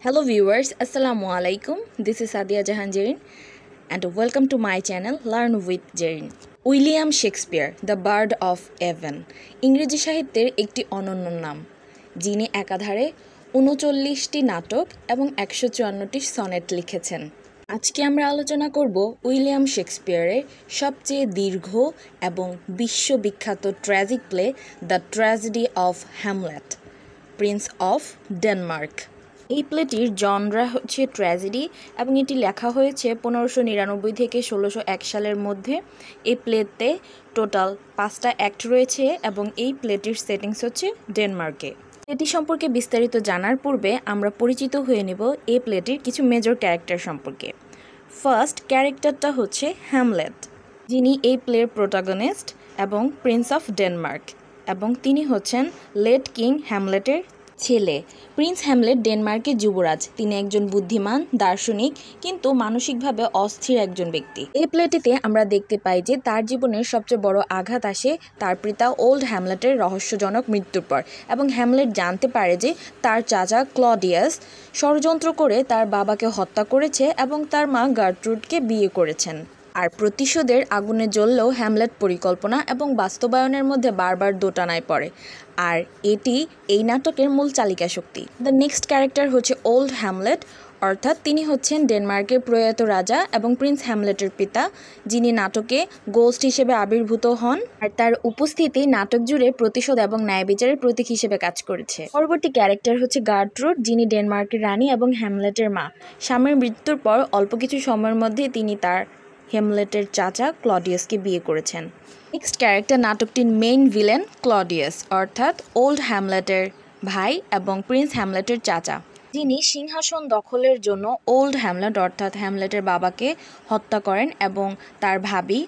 Hello viewers, Assalamu alaikum. This is Sadia Jahan Jerin and welcome to my channel Learn with Jerin. William Shakespeare the bard of Avon ইংরেজি সাহিত্যের একটি অনন্য নাম, যিনি একাধারে ৩৯টি নাটক এবং ১৫৪টি সনেট লিখেছেন। আজকে আমরা আলোচনা করব উইলিয়াম শেক্সপিয়ারের সবচেয়ে দীর্ঘ এবং বিশ্ববিখ্যাত tragic play the tragedy of Hamlet, Prince of Denmark. এই প্লেটির জনরা হচ্ছে ট্র্যাজেডি এবং এটি লেখা হয়েছে ১৫৯৯ থেকে ১৬০১ সালের মধ্যে। এই প্লেতে টোটাল ৫টা অ্যাক্ট রয়েছে এবং এই প্লেটির সেটিংস হচ্ছে ডেনমার্কে। এটি সম্পর্কে বিস্তারিত জানার পূর্বে আমরা পরিচিত হয়ে নেব এই প্লেটির কিছু মেজর ক্যারেক্টার সম্পর্কে। ফার্স্ট ক্যারেক্টারটা হচ্ছে হ্যামলেট, যিনি এই প্লের প্রোটাগনিস্ট এবং প্রিন্স অফ ডেনমার্ক, এবং তিনি হচ্ছেন লেট কিং হ্যামলেটের ছেলে। প্রিন্স হ্যামলেট ডেনমার্কের যুবরাজ। তিনি একজন বুদ্ধিমান দার্শনিক কিন্তু মানসিকভাবে অস্থির একজন ব্যক্তি। এই প্লেটিতে আমরা দেখতে পাই যে তার জীবনের সবচেয়ে বড় আঘাত আসে তার পিতা ওল্ড হ্যামলেটের রহস্যজনক মৃত্যুর পর, এবং হ্যামলেট জানতে পারে যে তার চাচা ক্লডিয়াস ষড়যন্ত্র করে তার বাবাকে হত্যা করেছে এবং তার মা গার্ট্রুডকে বিয়ে করেছেন। আর প্রতিশোধের আগুনে জ্বললেও হ্যামলেট পরিকল্পনা এবং বাস্তবায়নের মধ্যে বারবার দোটানায় পড়ে, আর এটি এই নাটকের মূল চালিকা শক্তি। দ্য নেক্সট ক্যারেক্টার হচ্ছে ওল্ড হ্যামলেট, অর্থাৎ তিনি হচ্ছেন ডেনমার্কের প্রয়াত রাজা এবং প্রিন্স হ্যামলেটের পিতা, যিনি নাটকে গোস্ট হিসেবে আবির্ভূত হন, আর তার উপস্থিতি নাটক জুড়ে প্রতিশোধ এবং ন্যায় বিচারের প্রতীক হিসেবে কাজ করেছে। পরবর্তী ক্যারেক্টার হচ্ছে গার্ট্রুড, যিনি ডেনমার্কের রানী এবং হ্যামলেটের মা। স্বামীর মৃত্যুর পর অল্প কিছু সময়ের মধ্যে তিনি তার হ্যামলেটের চাচা ক্লডিয়াসকে বিয়ে করেছেন। নেক্সট ক্যারেক্টার নাটকটির মেইন ভিলেন ক্লডিয়াস, অর্থাৎ ওল্ড হ্যামলেটের ভাই এবং প্রিন্স হ্যামলেটের চাচা, যিনি সিংহাসন দখলের জন্য ওল্ড হ্যামলেট অর্থাৎ হ্যামলেটের বাবাকে হত্যা করেন এবং তার ভাবি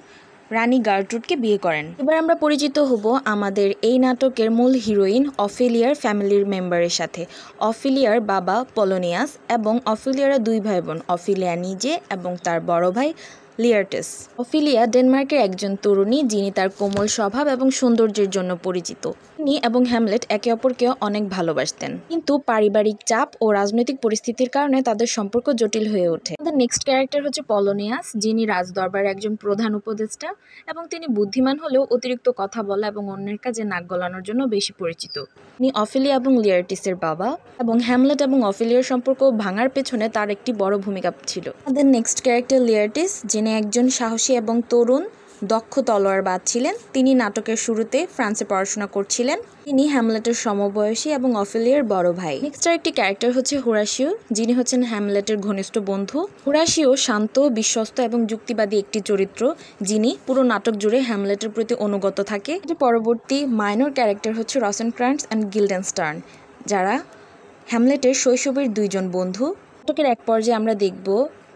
রানী গার্ট্রুডকে বিয়ে করেন। এবার আমরা পরিচিত হব আমাদের এই নাটকের মূল হিরোইন অফেলিয়ার ফ্যামিলির মেম্বারের সাথে। অফেলিয়ার বাবা পলোনিয়াস এবং অফেলিয়ার দুই ভাই বোন, অফেলিয়া নিজে এবং তার বড় ভাই লিয়ার্টেস। অফেলিয়া ডেনমার্কের একজন তরুণী, যিনি তার কোমল স্বভাব এবং সৌন্দর্যের জন্য পরিচিত। তিনি এবং হ্যামলেট একে অপরকে অনেক ভালোবাসতেন, কিন্তু পারিবারিক চাপ ও রাজনৈতিক পরিস্থিতির কারণে তাদের সম্পর্ক জটিল হয়ে ওঠে। নেক্সট ক্যারেক্টার হচ্ছে পলোনিয়াস, যিনি রাজদরবারের একজন প্রধান উপদেষ্টা এবং তিনি বুদ্ধিমান হলেও অতিরিক্ত কথা বলা এবং অন্যের কাজে নাক গলানোর জন্য বেশি পরিচিত। তিনি অফেলিয়া এবং লিয়ার্টিসের বাবা, এবং হ্যামলেট এবং অফেলিয়ার সম্পর্ক ভাঙার পেছনে তার একটি বড় ভূমিকা ছিল। আমাদের নেক্সট ক্যারেক্টার লিয়ার্টিস, যিনি একজন সাহসী এবং তরুণ দক্ষ তলোয়ারবাজ ছিলেন। তিনি নাটকের শুরুতে ফ্রান্সে পড়াশোনা করছিলেন। তিনি হ্যামলেটের সমবয়সী এবং অফেলিয়ার বড় ভাই। নেক্সট একটি ক্যারেক্টার হচ্ছে হোরাসিও, যিনি হচ্ছেন হ্যামলেটের ঘনিষ্ঠ বন্ধু। হোরাসিও শান্ত, বিশ্বস্ত এবং যুক্তিবাদী একটি চরিত্র, যিনি পুরো নাটক জুড়ে হ্যামলেটের প্রতি অনুগত থাকে। পরবর্তী মাইনর ক্যারেক্টার হচ্ছে রসেনক্রান্টস অ্যান্ড গিল্ডেনস্টার্ন, যারা হ্যামলেটের শৈশবের দুইজন বন্ধু। নাটকের এক পর্যায়ে আমরা দেখব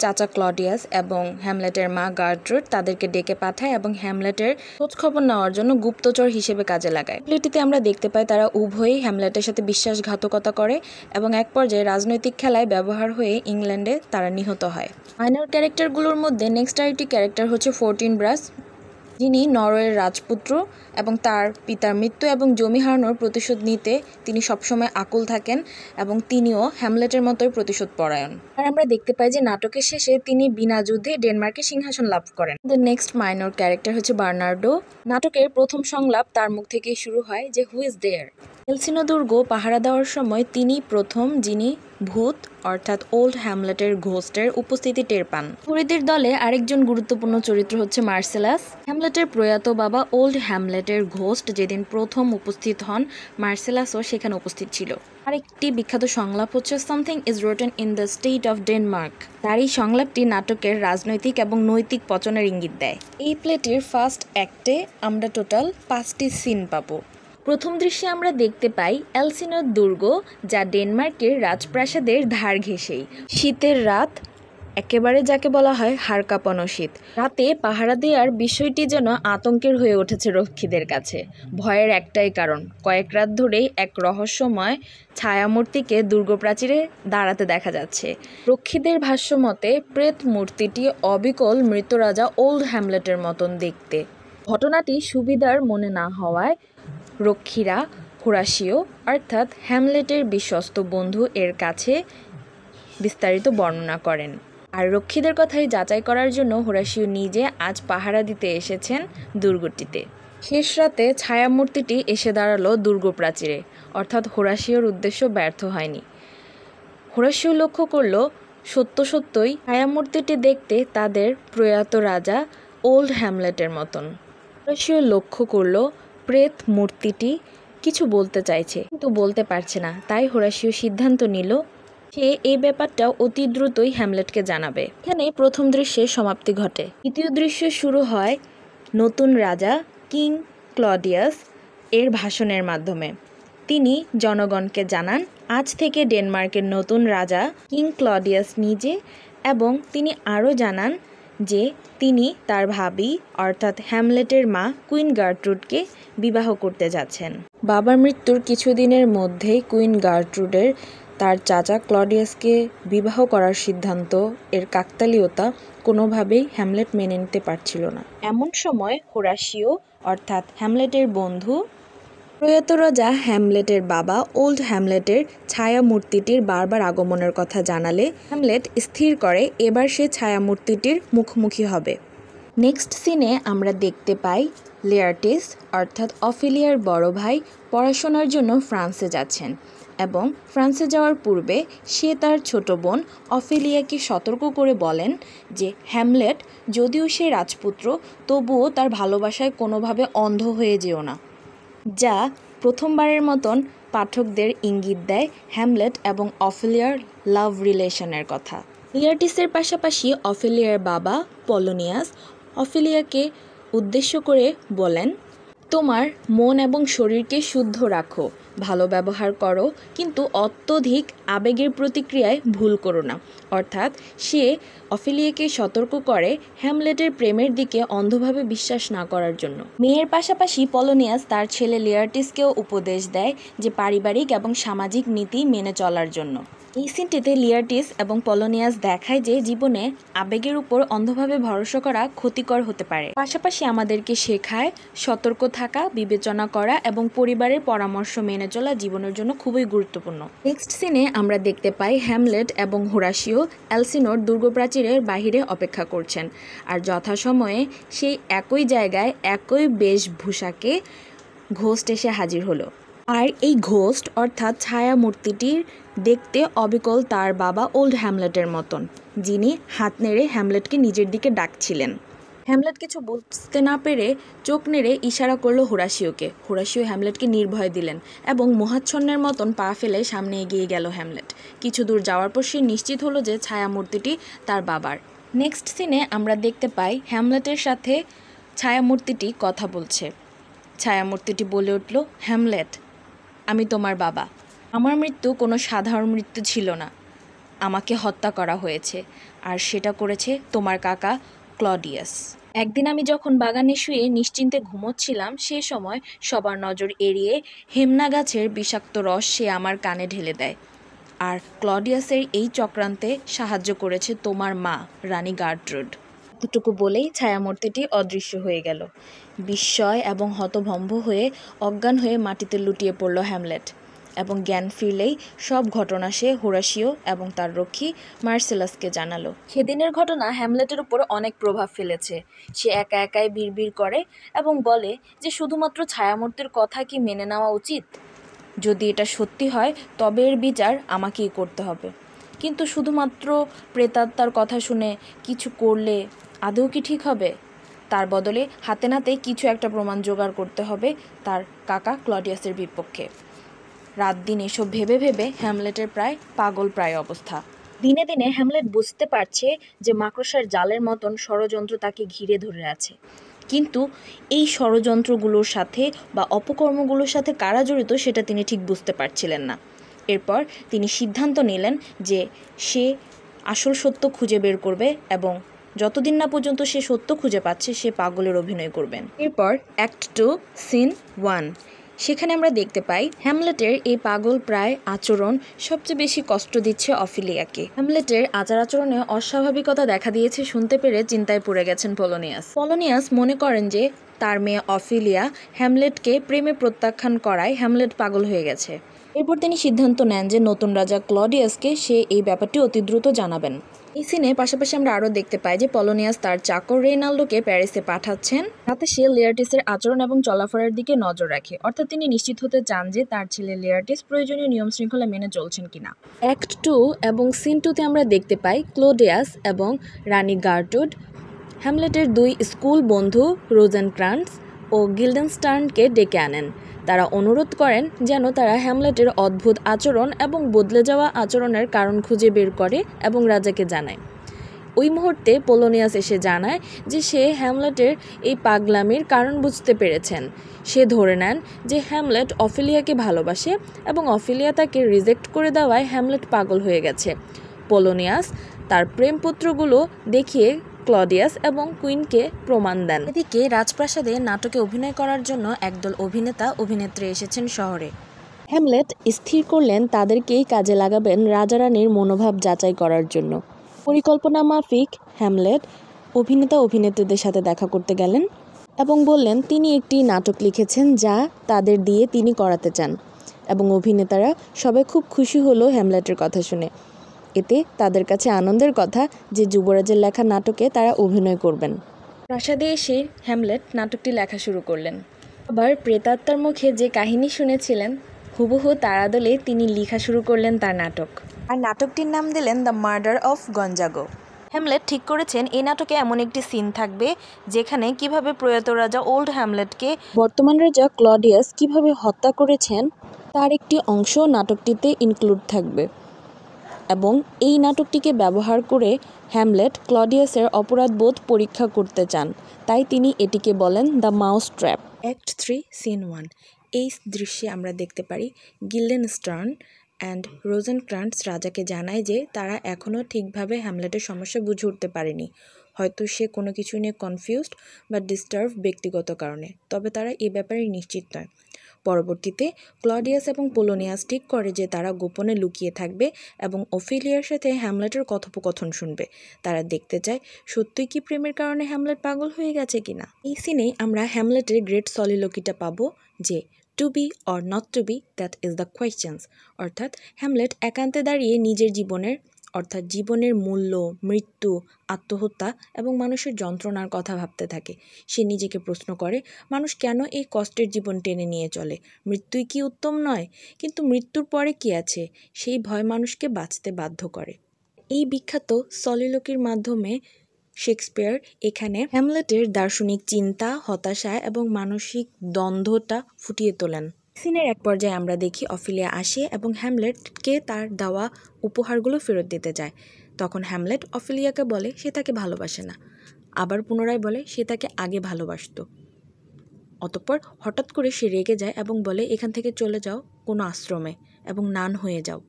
চাচা ক্লডিয়াস এবং হ্যামলেটের মা গার্ট্রুড তাদেরকে ডেকে পাঠায় এবং হ্যামলেটের খোঁজখবর নেওয়ার জন্য গুপ্তচর হিসেবে কাজে লাগায়। প্লেটিতে আমরা দেখতে পাই তারা উভয়ই হ্যামলেটের সাথে বিশ্বাসঘাতকতা করে এবং এক পর্যায়ে রাজনৈতিক খেলায় ব্যবহার হয়ে ইংল্যান্ডে তারা নিহত হয়। মাইনর ক্যারেক্টারগুলোর মধ্যে নেক্সট আরেকটি ক্যারেক্টার হচ্ছে ফোর্টিনব্রাস, যিনি নরওয়ের রাজপুত্র এবং তার পিতার মৃত্যু এবং জমি হারানোর প্রতিশোধ নিতে তিনি সবসময় আকুল থাকেন এবং তিনিও হ্যামলেটের মতোই প্রতিশোধ পরায়ণ। আর আমরা দেখতে পাই যে নাটকের শেষে তিনি বিনা যুদ্ধে ডেনমার্কের সিংহাসন লাভ করেন। নেক্সট মাইনর ক্যারেক্টার হচ্ছে বার্নার্ডো। নাটকের প্রথম সংলাপ তার মুখ থেকেই শুরু হয় যে হু ইজ দেয়ার। এলসিনো দুর্গ পাহারা দেওয়ার সময় তিনি প্রথম যিনি ভূত অর্থাৎ ওল্ড হ্যামলেটের ঘোস্টের উপস্থিতি টের পান। পরিদের দলে আরেকজন গুরুত্বপূর্ণ চরিত্র হচ্ছে মার্সেলাস। হ্যামলেটের প্রয়াত বাবা ওল্ড হ্যামলেটের ঘোস্ট যেদিন প্রথম উপস্থিত হন, মার্সেলাসও সেখানে উপস্থিত ছিল। আরেকটি বিখ্যাত সংলাপ হচ্ছে something is rotten in the state of Denmark. তার এই সংলাপটি নাটকের রাজনৈতিক এবং নৈতিক পচনের ইঙ্গিত দেয়। এই প্লেটির ফার্স্ট অ্যাক্টে আমরা টোটাল 5টি সিন পাবো। প্রথম দৃশ্যে আমরা দেখতে পাই এলসিনোর দুর্গ, যা ডেনমার্কের রাজপ্রাসাদের ধার ঘেঁষেই। শীতের রাত, একেবারে যাকে বলা হয় হাড় কাঁপানো শীত। রাতে পাহারা দেওয়ার বিষয়টি যেন আতঙ্কের হয়ে উঠেছে রক্ষীদের কাছে। ভয়ের একটাই কারণ, কয়েক রাত ধরেই এক রহস্যময় ছায়ামূর্তিকে দুর্গপ্রাচীরে দাঁড়াতে দেখা যাচ্ছে। রক্ষীদের ভাষ্য মতে প্রেত মূর্তিটি অবিকল মৃত রাজা ওল্ড হ্যামলেটের মতন দেখতে। ঘটনাটি সুবিধার মনে না হওয়ায় রক্ষীরা হোরাসিও অর্থাৎ হ্যামলেটের বিশ্বস্ত বন্ধু এর কাছে বিস্তারিত বর্ণনা করেন। আর রক্ষীদের কথাই যাচাই করার জন্য হোরাসিও নিজে আজ পাহারা দিতে এসেছেন দুর্গটিতে। শেষ রাতে ছায়ামূর্তিটি এসে দাঁড়ালো দুর্গ প্রাচীরে, অর্থাৎ হোরাসিওর উদ্দেশ্য ব্যর্থ হয়নি। হোরাসিও লক্ষ্য করল সত্যই ছায়ামূর্তিটি দেখতে তাদের প্রয়াত রাজা ওল্ড হ্যামলেটের মতন। হোরাসিও লক্ষ্য করল প্রেত মূর্তিটি কিছু বলতে চাইছে কিন্তু বলতে পারছে না। তাই হোরাসিও সিদ্ধান্ত নিল সে এই ব্যাপারটা অতি দ্রুতই হ্যামলেটকে জানাবে। এখানে প্রথম দৃশ্যের সমাপ্তি ঘটে। দ্বিতীয় দৃশ্য শুরু হয় নতুন রাজা কিং ক্লডিয়াস এর ভাষণের মাধ্যমে। তিনি জনগণকে জানান আজ থেকে ডেনমার্কের নতুন রাজা কিং ক্লডিয়াস নিজে, এবং তিনি আরও জানান যে তিনি তার ভাবি অর্থাৎ হ্যামলেটের মা কুইন গার্ট্রুডকে বিবাহ করতে যাচ্ছেন। বাবার মৃত্যুর কিছুদিনের মধ্যেই কুইন গার্ট্রুডের তার চাচা ক্লডিয়াসকে বিবাহ করার সিদ্ধান্ত এর কাকতালীয়তা কোনোভাবেই হ্যামলেট মেনে নিতে পারছিল না। এমন সময় হোরাসিও অর্থাৎ হ্যামলেটের বন্ধু প্রয়াত রাজা হ্যামলেটের বাবা ওল্ড হ্যামলেটের ছায়া মূর্তিটির বারবার আগমনের কথা জানালে হ্যামলেট স্থির করে এবার সে ছায়া মূর্তিটির মুখোমুখি হবে। নেক্সট সিনে আমরা দেখতে পাই লেয়ার্টিস অর্থাৎ অফেলিয়ার বড় ভাই পড়াশোনার জন্য ফ্রান্সে যাচ্ছেন, এবং ফ্রান্সে যাওয়ার পূর্বে সে তার ছোট বোন অফেলিয়াকে সতর্ক করে বলেন যে হ্যামলেট যদিও সে রাজপুত্র তবুও তার ভালোবাসায় কোনোভাবে অন্ধ হয়ে যেও না, যা প্রথমবারের মতন পাঠকদের ইঙ্গিত দেয় হ্যামলেট এবং অফেলিয়ার লাভ রিলেশনের কথা। লেয়ার্টিসের পাশাপাশি অফেলিয়ার বাবা পলোনিয়াস অফেলিয়াকে উদ্দেশ্য করে বলেন, তোমার মন এবং শরীরকে শুদ্ধ রাখো, ভালো ব্যবহার করো, কিন্তু অত্যধিক আবেগের প্রতিক্রিয়ায় ভুল করো না। অর্থাৎ সে অফেলিয়াকে সতর্ক করে হ্যামলেটের প্রেমের দিকে অন্ধভাবে বিশ্বাস না করার জন্য। মেয়ের পাশাপাশি পলোনিয়াস তার ছেলে লেয়ার্টিসকেও উপদেশ দেয় যে পারিবারিক এবং সামাজিক নীতি মেনে চলার জন্য। এই সিনটিতে লিয়ার্টিস এবং পলোনিয়াস দেখায় যে জীবনে আবেগের উপর অন্ধভাবে ভরসা করা ক্ষতিকর হতে পারে। পাশাপাশি আমাদেরকে শেখায় সতর্ক থাকা, বিবেচনা করা এবং পরিবারের পরামর্শ মেনে চলা জীবনের জন্য খুবই গুরুত্বপূর্ণ। নেক্সট সিনে আমরা দেখতে পাই হ্যামলেট এবং হোরাসিও এলসিনোর দুর্গপ্রাচীরের বাহিরে অপেক্ষা করছেন, আর যথাসময়ে সেই একই জায়গায় একই বেশভূষাকে ঘোস্ট এসে হাজির হলো। আর এই ঘোস্ট অর্থাৎ ছায়া মূর্তিটির দেখতে অবিকল তার বাবা ওল্ড হ্যামলেটের মতন, যিনি হাত নেড়ে হ্যামলেটকে নিজের দিকে ডাকছিলেন। হ্যামলেট কিছু বুঝতে না পেরে চোখ নেড়ে ইশারা করলো হোরাসিওকে। হোরাসিও হ্যামলেটকে নির্ভয় দিলেন এবং মোহাচ্ছন্নের মতন পা ফেলে সামনে এগিয়ে গেল হ্যামলেট। কিছু দূর যাওয়ার পর সে নিশ্চিত হলো যে ছায়া মূর্তিটি তার বাবার। নেক্সট সিনে আমরা দেখতে পাই হ্যামলেটের সাথে ছায়া মূর্তিটি কথা বলছে। ছায়া মূর্তিটি বলে উঠল, হ্যামলেট, আমি তোমার বাবা। আমার মৃত্যু কোনো সাধারণ মৃত্যু ছিল না, আমাকে হত্যা করা হয়েছে, আর সেটা করেছে তোমার কাকা ক্লডিয়াস। একদিন আমি যখন বাগানে শুয়ে নিশ্চিন্তে ঘুমোচ্ছিলাম সে সময় সবার নজর এড়িয়ে হেমনা গাছের বিষাক্ত রস সে আমার কানে ঢেলে দেয়, আর ক্লডিয়াসের এই চক্রান্তে সাহায্য করেছে তোমার মা রানী গার্ট্রুড। এতটুকু বলেই ছায়ামূর্তিটি অদৃশ্য হয়ে গেল। বিস্ময় এবং হতভম্ব হয়ে অজ্ঞান হয়ে মাটিতে লুটিয়ে পড়ল হ্যামলেট, এবং জ্ঞান ফিরলেই সব ঘটনা সে হোরাসিও এবং তার রক্ষী মার্সেলাসকে জানালো। সেদিনের ঘটনা হ্যামলেটের উপর অনেক প্রভাব ফেলেছে। সে একা একাই বিড়বিড় করে এবং বলে যে শুধুমাত্র ছায়ামূর্তির কথা কি মেনে নেওয়া উচিত? যদি এটা সত্যি হয় তবে এর বিচার আমাকেই করতে হবে, কিন্তু শুধুমাত্র প্রেতাত্মার কথা শুনে কিছু করলে আদৌ কি ঠিক হবে? তার বদলে হাতে নাতে কিছু একটা প্রমাণ জোগাড় করতে হবে তার কাকা ক্লডিয়াসের বিপক্ষে। রাত দিন এসব ভেবে ভেবে হ্যামলেটের প্রায় পাগল অবস্থা। দিনে দিনে হ্যামলেট বুঝতে পারছে যে মাকড়সার জালের মতন ষড়যন্ত্র তাকে ঘিরে ধরে আছে, কিন্তু এই ষড়যন্ত্রগুলোর সাথে বা অপকর্মগুলোর সাথে কারা জড়িত সেটা তিনি ঠিক বুঝতে পারছিলেন না। এরপর তিনি সিদ্ধান্ত নিলেন যে সে আসল সত্য খুঁজে বের করবে, এবং যতদিন না পর্যন্ত সে সত্য খুঁজে পাচ্ছে সে পাগলের অভিনয় করবেন। এরপর অ্যাক্ট 2 সিন 1, সেখানে আমরা দেখতে পাই হ্যামলেটের এই পাগল প্রায় আচরণ সবচেয়ে বেশি কষ্ট দিচ্ছে অফেলিয়াকে। হ্যামলেটের আচার আচরণে অস্বাভাবিকতা দেখা দিয়েছে শুনতে পেরে চিন্তায় পড়ে গেছেন পলোনিয়াস মনে করেন যে তার মেয়ে অফেলিয়া হ্যামলেটকে প্রেমে প্রত্যাখ্যান করায় হ্যামলেট পাগল হয়ে গেছে। এরপর তিনি সিদ্ধান্ত নেন যে নতুন রাজা ক্লডিয়াসকে সে এই ব্যাপারটি অতি দ্রুত জানাবেন। এই সিনে পাশাপাশি আমরা আরও দেখতে পাই যে পলোনিয়াস তার চাকর রেইনাল্ডোকে প্যারিসে পাঠাচ্ছেন, যাতে সে লেয়ার্টিসের আচরণ এবং চলাফেরার দিকে নজর রাখে। অর্থাৎ তিনি নিশ্চিত হতে চান যে তার ছেলে লেয়ার্টিস প্রয়োজনীয় নিয়ম শৃঙ্খলা মেনে চলছেন কিনা। অ্যাক্ট 2 এবং সিন 2-তে আমরা দেখতে পাই ক্লোডিয়াস এবং রানী গার্টুড হ্যামলেটের 2 স্কুল বন্ধু রোজেনক্রান্টস ও গিল্ডেনস্টার্নকে ডেকে আনেন। তারা অনুরোধ করেন যেন তারা হ্যামলেটের অদ্ভুত আচরণ এবং বদলে যাওয়া আচরণের কারণ খুঁজে বের করে এবং রাজাকে জানায়। ওই মুহূর্তে পোলোনিয়াস এসে জানায় যে সে হ্যামলেটের এই পাগলামির কারণ বুঝতে পেরেছেন। সে ধরে নেন যে হ্যামলেট অফেলিয়াকে ভালোবাসে এবং অফেলিয়া তাকে রিজেক্ট করে দেওয়ায় হ্যামলেট পাগল হয়ে গেছে। পোলোনিয়াস তার প্রেমপত্রগুলো দেখিয়ে ক্লডিয়াস এবং কুইনকে প্রমাণ দেন। এদিকে রাজপ্রাসাদে নাটকে অভিনয় করার জন্য একদল অভিনেতা অভিনেত্রী এসেছেন শহরে। হ্যামলেট স্থির করলেন তাদেরকেই কাজে লাগাবেন রাজারানীর মনোভাব যাচাই করার জন্য। পরিকল্পনা মাফিক হ্যামলেট অভিনেতা অভিনেত্রীদের সাথে দেখা করতে গেলেন এবং বললেন তিনি একটি নাটক লিখেছেন যা তাদের দিয়ে তিনি করাতে চান, এবং অভিনেতারা সবাই খুব খুশি হলো হ্যামলেটের কথা শুনে। এতে তাদের কাছে আনন্দের কথা যে যুবরাজের লেখা নাটকে তারা অভিনয় করবেন। প্রাসাদে এসে হ্যামলেট নাটকটি লেখা শুরু করলেন। আবার প্রেতাত্মার মুখে যে কাহিনী শুনেছিলেন হুবহু তার আদলে তিনি লেখা শুরু করলেন তার নাটক, আর নাটকটির নাম দিলেন দ্য মার্ডার অফ গঞ্জাগো। হ্যামলেট ঠিক করেছেন এই নাটকে এমন একটি সিন থাকবে যেখানে কিভাবে প্রয়াত রাজা ওল্ড হ্যামলেটকে বর্তমান রাজা ক্লডিয়াস কিভাবে হত্যা করেছেন তার একটি অংশ নাটকটিতে ইনক্লুড থাকবে, এবং এই নাটকটিকে ব্যবহার করে হ্যামলেট ক্লডিয়াসের অপরাধবোধ পরীক্ষা করতে চান, তাই তিনি এটিকে বলেন the mouse trap. Act 3 scene 1। এই দৃশ্যে আমরা দেখতে পারি গিল্ডেনস্টার্ন অ্যান্ড রোজেনক্রান্টস রাজাকে জানায় যে তারা এখনও ঠিকভাবে হ্যামলেটের সমস্যা বুঝে উঠতে পারেনি। হয়তো সে কোনো কিছু নিয়ে কনফিউজড বা ডিস্টার্ব ব্যক্তিগত কারণে, তবে তারা এ ব্যাপারে নিশ্চিত নয়। পরবর্তীতে ক্লডিয়াস এবং পোলোনিয়াস ঠিক করে যে তারা গোপনে লুকিয়ে থাকবে এবং অফেলিয়ার সাথে হ্যামলেটের কথোপকথন শুনবে। তারা দেখতে চায় সত্যিই কি প্রেমের কারণে হ্যামলেট পাগল হয়ে গেছে কিনা। এই সিনেই আমরা হ্যামলেটের গ্রেট সলিলোকিটা পাবো যে to be or not to be, that is the questions. অর্থাৎ হ্যামলেট একান্তে দাঁড়িয়ে নিজের জীবনের মূল্য, মৃত্যু, আত্মহত্যা এবং মানুষের যন্ত্রণার কথা ভাবতে থাকে। সে নিজেকে প্রশ্ন করে মানুষ কেন এই কষ্টের জীবন টেনে নিয়ে চলে, মৃত্যুই কি উত্তম নয়? কিন্তু মৃত্যুর পরে কি আছে, সেই ভয় মানুষকে বাঁচতে বাধ্য করে। এই বিখ্যাত সলিলোকির মাধ্যমে শেক্সপিয়ার এখানে হ্যামলেটের দার্শনিক চিন্তা, হতাশা এবং মানসিক দ্বন্দ্বটা ফুটিয়ে তোলেন। সিনের এক পর্যায়ে আমরা দেখি অফেলিয়া আসে এবং হ্যামলেটকে তার দেওয়া উপহারগুলো ফেরত দিতে যায়। তখন হ্যামলেট অফেলিয়াকে বলে সে তাকে ভালোবাসে না, আবার পুনরায় বলে সে তাকে আগে ভালোবাসত। অতঃপর হঠাৎ করে সে রেগে যায় এবং বলে এখান থেকে চলে যাও কোনো আশ্রমে এবং নান হয়ে যাও।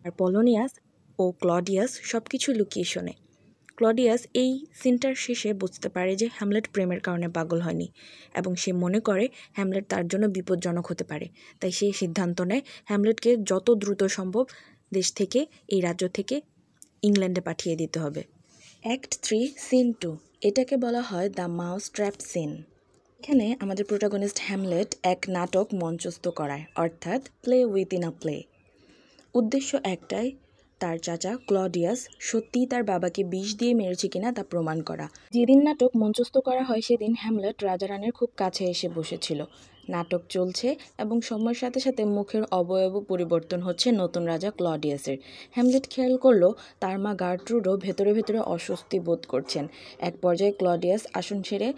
আর পোলোনিয়াস ও ক্লডিয়াস সব কিছু লুকিয়ে শোনে। ক্লডিয়াস এই সিনটার শেষে বুঝতে পারে যে হ্যামলেট প্রেমের কারণে পাগল হয়নি, এবং সে মনে করে হ্যামলেট তার জন্য বিপজ্জনক হতে পারে। তাই সে সিদ্ধান্ত নেয় হ্যামলেটকে যত দ্রুত সম্ভব দেশ থেকে, এই রাজ্য থেকে ইংল্যান্ডে পাঠিয়ে দিতে হবে। অ্যাক্ট 3 সিন 2, এটাকে বলা হয় দ্য মাউস ট্র্যাপ সিন। এখানে আমাদের প্রোটাগনিস্ট হ্যামলেট এক নাটক মঞ্চস্থ করায়, অর্থাৎ প্লে উইথিন আ প্লে। উদ্দেশ্য একটাই, তার চাচা ক্লডিয়াস সত্যিই তার বাবাকে বিষ দিয়ে মেরেছে কিনা তা প্রমাণ করা। যেদিন নাটক মঞ্চস্থ করা হয় সেদিন হ্যামলেট রাজারানীর খুব কাছে এসে বসেছিল। নাটক চলছে এবং সময়ের সাথে সাথে মুখের অবয়ব পরিবর্তন হচ্ছে নতুন রাজা ক্লডিয়াসের। হ্যামলেট খেয়াল করলো তার মা গার্ট্রুডও ভেতরে ভেতরে অস্বস্তি বোধ করছেন। এক পর্যায়ে ক্লডিয়াস আসন ছেড়ে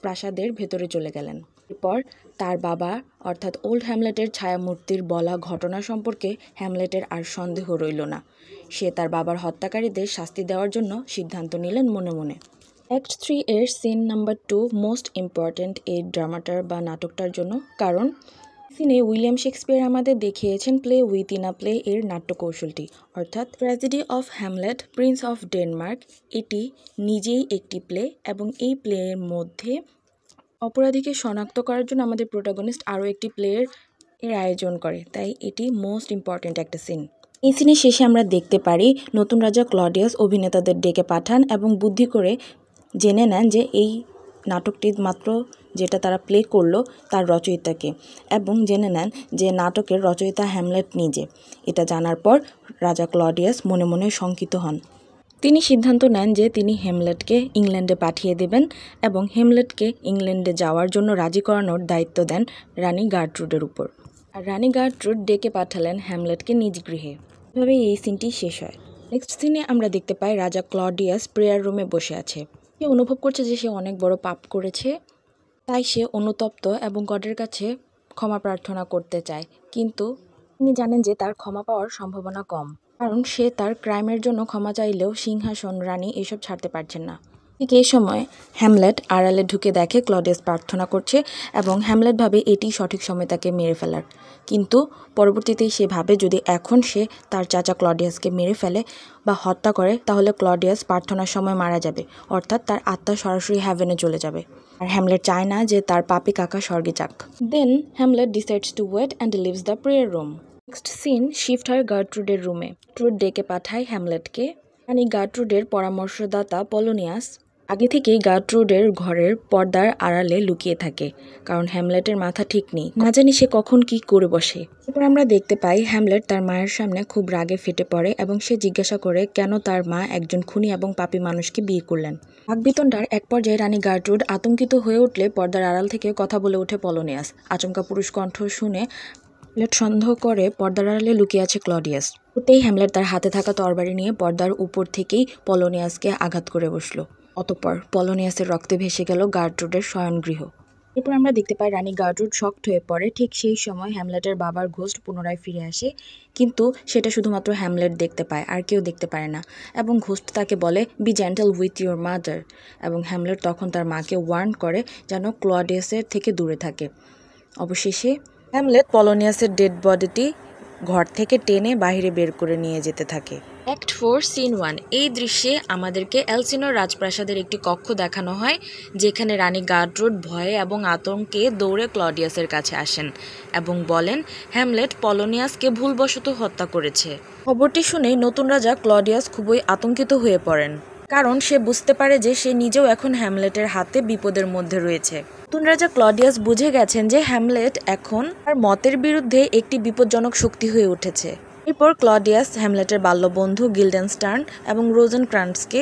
প্রাসাদের ভেতরে চলে গেলেন। এরপর তার বাবা অর্থাৎ ওল্ড হ্যামলেটের ছায়ামূর্তির বলা ঘটনা সম্পর্কে হ্যামলেটের আর সন্দেহ রইল না। সে তার বাবার হত্যাকারীদের শাস্তি দেওয়ার জন্য সিদ্ধান্ত নিলেন মনে মনে। অ্যাক্ট 3 এর সিন নাম্বার 2 মোস্ট ইম্পর্ট্যান্ট এই ড্রামাটার বা নাটকটার জন্য, কারণ সিনে উইলিয়াম শেক্সপিয়ার আমাদের দেখিয়েছেন প্লে উইথিন আ প্লে এর নাট্যকৌশলটি, অর্থাৎ tragedy of Hamlet Prince of Denmark. এটি নিজেই একটি প্লে, এবং এই প্লের মধ্যে অপরাধীকে শনাক্ত করার জন্য আমাদের প্রোটাগনিস্ট আরও একটি প্লেয়ের আয়োজন করে, তাই এটি মোস্ট ইম্পর্ট্যান্ট একটা সিন। এই সিনের শেষে আমরা দেখতে পারি নতুন রাজা ক্লডিয়াস অভিনেতাদের ডেকে পাঠান এবং বুদ্ধি করে জেনে নেন যে এই নাটকটি মাত্র যেটা তারা প্লে করলো তার রচয়িতাকে, এবং জেনে নেন যে নাটকের রচয়িতা হ্যামলেট নিজে। এটা জানার পর রাজা ক্লডিয়াস মনে মনে শঙ্কিত হন। তিনি সিদ্ধান্ত নেন যে তিনি হ্যামলেটকে ইংল্যান্ডে পাঠিয়ে দেবেন এবং হ্যামলেটকে ইংল্যান্ডে যাওয়ার জন্য রাজি করানোর দায়িত্ব দেন রানী গার্ট্রুডের উপর। আর রানী গার্ট্রুড ডেকে পাঠালেন হ্যামলেটকে নিজ গৃহে। এভাবে এই সিনটি শেষ হয়। নেক্সট সিনে আমরা দেখতে পাই রাজা ক্লডিয়াস প্রেয়ার রুমে বসে আছে। সে অনুভব করছে যে সে অনেক বড় পাপ করেছে, তাই সে অনুতপ্ত এবং গডের কাছে ক্ষমা প্রার্থনা করতে চায়। কিন্তু তিনি জানেন যে তার ক্ষমা পাওয়ার সম্ভাবনা কম, কারণ সে তার ক্রাইমের জন্য ক্ষমা চাইলেও সিংহাসন রানী এসব ছাড়তে পারছেন না। ঠিক এই সময় হ্যামলেট আড়ালে ঢুকে দেখে ক্লডিয়াস প্রার্থনা করছে এবং হ্যামলেট ভাবে এটি সঠিক সময় তাকে মেরে ফেলার। কিন্তু পরবর্তীতে সে ভাবে যদি এখন সে তার চাচা ক্লডিয়াসকে মেরে ফেলে বা হত্যা করে তাহলে ক্লডিয়াস প্রার্থনার সময় মারা যাবে, অর্থাৎ তার আত্মা সরাসরি হ্যাভেনে চলে যাবে। আর হ্যামলেট চায় না যে তার পাপী কাকা স্বর্গে যাক। Then Hamlet decides to wait and leaves the prayer room. Next scene shift হয় গার্ট্রুডের রুমে। ট্রুড ডেকে পাঠায় হ্যামলেটকে। রানী গার্ট্রুডের পরামর্শদাতা পলোনিয়াস আগে থেকেই গার্ট্রুডের ঘরের পর্দার আড়ালে লুকিয়ে থাকে, কারণ হ্যামলেটের মাথা ঠিক নেই, না জানি সে কখন কি করে বসে। এরপর আমরা দেখতে পাই হ্যামলেট তার মায়ের সামনে খুব রাগে ফেটে পড়ে এবং সে জিজ্ঞাসা করে কেন তার মা একজন খুনি এবং পাপী মানুষকে বিয়ে করলেন। বাকবিতণ্ডার এক পর্যায়ে রানী গার্ট্রুড আতঙ্কিত হয়ে উঠলে পর্দার আড়াল থেকে কথা বলে ওঠে পলোনিয়াস। আচমকা পুরুষ কণ্ঠ শুনে হ্যামলেট সন্দেহ করে পর্দার আড়ালে লুকিয়ে আছে ক্লডিয়াস। ওতেই হ্যামলেট তার হাতে থাকা তরবারি নিয়ে পর্দার উপর থেকেই পলোনিয়াসকে আঘাত করে বসলো। অতঃপর পলোনিয়াসের রক্তে ভেসে গেল গার্ট্রুডের শয়নগৃহ। এরপর আমরা দেখতে পাই রানী গার্ট্রুড শক্ট হয়ে পড়ে। ঠিক সেই সময় হ্যামলেটের বাবার ঘোস্ট পুনরায় ফিরে আসে, কিন্তু সেটা শুধুমাত্র হ্যামলেট দেখতে পায়, আর কেউ দেখতে পারে না। এবং ঘোস্ট তাকে বলে be gentle with your mother, এবং হ্যামলেট তখন তার মাকে ওয়ার্ন করে যেন ক্লডিয়াসের থেকে দূরে থাকে। অবশেষে হ্যামলেট পলোনিয়াসের ডেড বডিটি ঘর থেকে টেনে বাইরে বের করে নিয়ে যেতে থাকে। Act 4 scene 1। এই দৃশ্যে আমাদেরকে এলসিনোর রাজপ্রাসাদের একটি কক্ষ দেখানো হয়, যেখানে রানী গার্ট্রুড ভয়ে এবং আতঙ্কে দৌড়ে ক্লডিয়াসের কাছে আসেন এবং বলেন হ্যামলেট পলোনিয়াসকে ভুলবশত হত্যা করেছে। খবরটি শুনেই নতুন রাজা ক্লডিয়াস খুবই আতঙ্কিত হয়ে পড়েন, কারণ সে বুঝতে পারে যে সে নিজেও এখন হ্যামলেটের হাতে বিপদের মধ্যে রয়েছে। নতুন রাজা ক্লডিয়াস বুঝে গেছেন যে হ্যামলেট এখন তার মতের বিরুদ্ধে একটি বিপজ্জনক শক্তি হয়ে উঠেছে। এরপর ক্লডিয়াস হ্যামলেটের বাল্যবন্ধু গিল্ডেনস্টার্ন এবং রোজেনক্রান্টসকে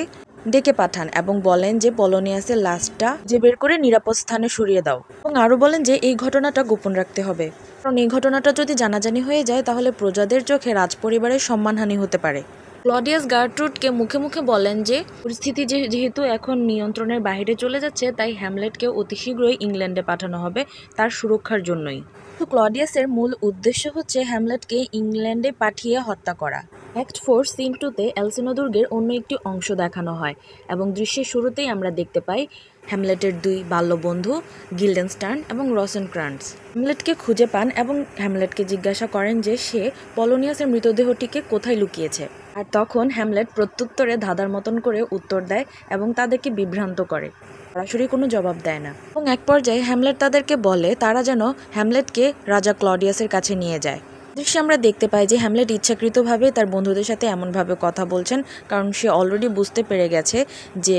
ডেকে পাঠান এবং বলেন যে পলোনিয়াসের লাশটা যে বের করে নিরাপদ স্থানে সরিয়ে দাও, এবং আরও বলেন যে এই ঘটনাটা গোপন রাখতে হবে, কারণ এই ঘটনাটা যদি জানাজানি হয়ে যায় তাহলে প্রজাদের চোখে রাজপরিবারের সম্মানহানি হতে পারে। ক্লডিয়াস গার্ট্রুডকে মুখে মুখে বলেন যে পরিস্থিতি যেহেতু এখন নিয়ন্ত্রণের বাইরে চলে যাচ্ছে, তাই হ্যামলেটকে অতি শীঘ্রই ইংল্যান্ডে পাঠানো হবে তার সুরক্ষার জন্যই। কিন্তু ক্লডিয়াসের মূল উদ্দেশ্য হচ্ছে হ্যামলেটকে ইংল্যান্ডে পাঠিয়ে হত্যা করা। অ্যাক্ট 4 সিন 2-তে এলসিনো দুর্গের অন্য একটি অংশ দেখানো হয় এবং দৃশ্যের শুরুতেই আমরা দেখতে পাই হ্যামলেটের দুই বাল্যবন্ধু গিল্ডেনস্টার্ন এবং রোজেনক্রান্টস হ্যামলেটকে খুঁজে পান এবং হ্যামলেটকে জিজ্ঞাসা করেন যে সে পলোনিয়াসের মৃতদেহটিকে কোথায় লুকিয়েছে। আর তখন হ্যামলেট প্রত্যুত্তরে ধাঁধার মতন করে উত্তর দেয় এবং তাদেরকে বিভ্রান্ত করে, সরাসরি কোনো জবাব দেয় না। এবং এক পর্যায়ে হ্যামলেট তাদেরকে বলে তারা যেন হ্যামলেটকে রাজা ক্লডিয়াসের কাছে নিয়ে যায়। দৃশ্যে আমরা দেখতে পাই যে হ্যামলেট ইচ্ছাকৃতভাবে তার বন্ধুদের সাথে এমনভাবে কথা বলছেন, কারণ সে অলরেডি বুঝতে পেরে গেছে যে